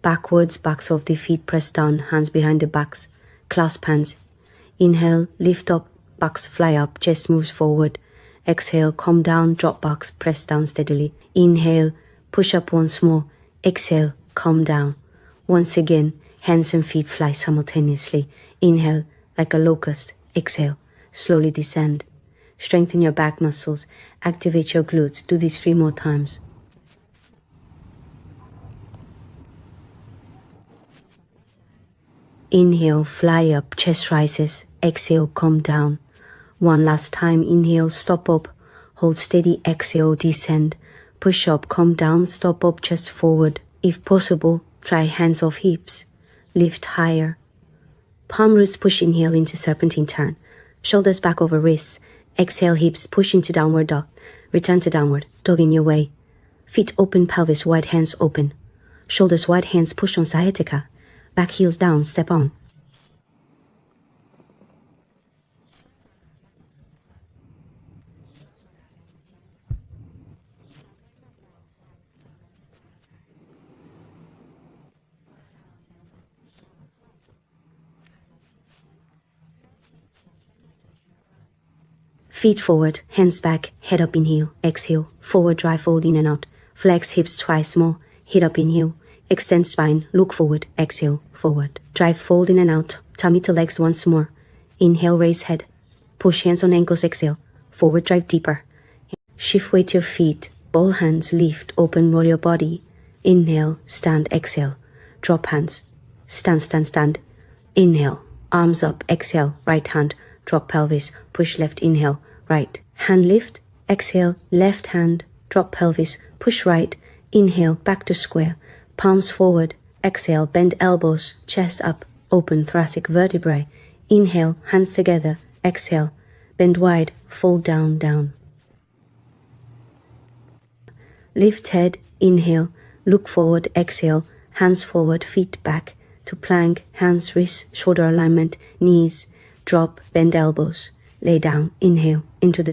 Backwards, backs of the feet press down, hands behind the backs. Clasp hands. Inhale, lift up, backs fly up, chest moves forward. Exhale, come down, drop backs, press down steadily. Inhale, push up once more. Exhale, come down. Once again, hands and feet fly simultaneously. Inhale, like a locust. Exhale, slowly descend. Strengthen your back muscles. Activate your glutes. Do this 3 more times. Inhale, fly up, chest rises. Exhale, come down. One last time. Inhale, stop up. Hold steady. Exhale, descend. Push up, come down, stop up, chest forward. If possible, try hands off hips. Lift higher. Palm roots push, inhale into serpentine turn. Shoulders back over wrists. Exhale, hips push into downward dog. Return to downward dog in your way. Feet open, pelvis wide, hands open. Shoulders wide, hands push on sciatica. Back heels down, step on. Feet forward, hands back, head up, inhale, exhale, forward drive, fold in and out. Flex hips twice more, head up, inhale, extend spine, look forward, exhale, forward. Drive, fold in and out, tummy to legs once more. Inhale, raise head, push hands on ankles, exhale, forward drive deeper. Shift weight to your feet, ball hands, lift, open, roll your body. Inhale, stand, exhale, drop hands, stand, stand, stand. Inhale, arms up, exhale, right hand, drop pelvis, push left, inhale, right. Hand lift, exhale, left hand, drop pelvis, push right, inhale, back to square. Palms forward, exhale, bend elbows, chest up, open thoracic vertebrae. Inhale, hands together, exhale, bend wide, fold down, down. Lift head, inhale, look forward, exhale, hands forward, feet back to plank, hands, wrists, shoulder alignment, knees, drop, bend elbows, lay down, inhale, into the